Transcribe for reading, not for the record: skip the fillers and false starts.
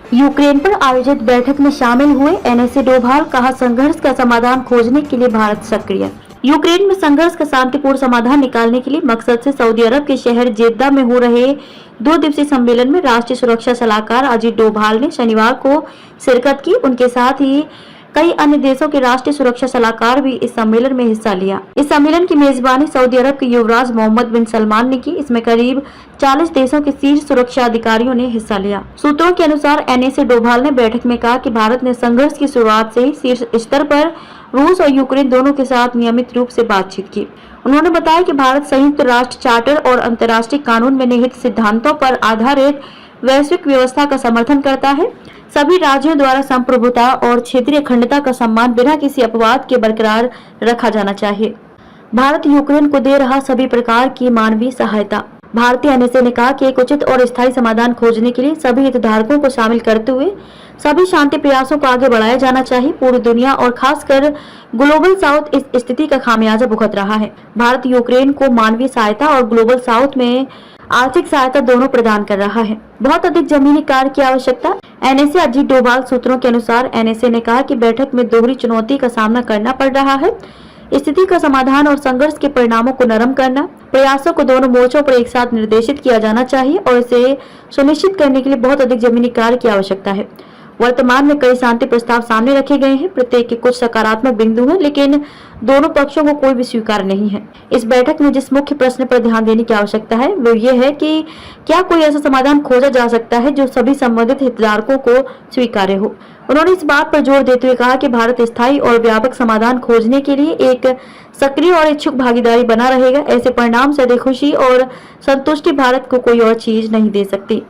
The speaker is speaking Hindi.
यूक्रेन पर आयोजित बैठक में शामिल हुए एनएसए डोभाल, कहा संघर्ष का समाधान खोजने के लिए भारत सक्रिय। यूक्रेन में संघर्ष का शांतिपूर्ण समाधान निकालने के लिए मकसद से सऊदी अरब के शहर जेद्दा में हो रहे 2 दिवसीय सम्मेलन में राष्ट्रीय सुरक्षा सलाहकार अजीत डोभाल ने शनिवार को शिरकत की। उनके साथ ही कई अन्य देशों के राष्ट्रीय सुरक्षा सलाहकार भी इस सम्मेलन में हिस्सा लिया। इस सम्मेलन की मेजबानी सऊदी अरब के युवराज मोहम्मद बिन सलमान ने की। इसमें करीब 40 देशों के शीर्ष सुरक्षा अधिकारियों ने हिस्सा लिया। सूत्रों के अनुसार एनएसए डोभाल ने बैठक में कहा कि भारत ने संघर्ष की शुरुआत से ही शीर्ष स्तर पर रूस और यूक्रेन दोनों के साथ नियमित रूप से बातचीत की। उन्होंने बताया कि भारत संयुक्त राष्ट्र चार्टर और अंतर्राष्ट्रीय कानून में निहित सिद्धांतों पर आधारित वैश्विक व्यवस्था का समर्थन करता है। सभी राज्यों द्वारा संप्रभुता और क्षेत्रीय अखंडता का सम्मान बिना किसी अपवाद के बरकरार रखा जाना चाहिए। भारत यूक्रेन को दे रहा सभी प्रकार की मानवीय सहायता। भारतीय एनएसए ने कहा कि एक उचित और स्थायी समाधान खोजने के लिए सभी हितधारकों को शामिल करते हुए सभी शांति प्रयासों को आगे बढ़ाया जाना चाहिए। पूरी दुनिया और खासकर ग्लोबल साउथ इस स्थिति का खामियाजा भुगत रहा है। भारत यूक्रेन को मानवीय सहायता और ग्लोबल साउथ में आर्थिक सहायता दोनों प्रदान कर रहा है। बहुत अधिक जमीनी कार्य की आवश्यकता। एनएसए अजीत डोभाल सूत्रों के अनुसार एनएसए ने कहा कि बैठक में दोहरी चुनौती का सामना करना पड़ रहा है। स्थिति का समाधान और संघर्ष के परिणामों को नरम करना, प्रयासों को दोनों मोर्चों पर एक साथ निर्देशित किया जाना चाहिए और इसे सुनिश्चित करने के लिए बहुत अधिक जमीनी कार्य की आवश्यकता है। वर्तमान में कई शांति प्रस्ताव सामने रखे गए हैं। प्रत्येक के कुछ सकारात्मक बिंदु हैं, लेकिन दोनों पक्षों को कोई भी स्वीकार नहीं है। इस बैठक में जिस मुख्य प्रश्न पर ध्यान देने की आवश्यकता है वो ये है कि क्या कोई ऐसा समाधान खोजा जा सकता है जो सभी संबंधित हितधारकों को स्वीकार्य हो। उन्होंने इस बात पर जोर देते हुए कहा कि भारत स्थायी और व्यापक समाधान खोजने के लिए एक सक्रिय और इच्छुक भागीदारी बना रहेगा। ऐसे परिणाम से अधिक खुशी और संतुष्टि भारत को कोई और चीज नहीं दे सकती।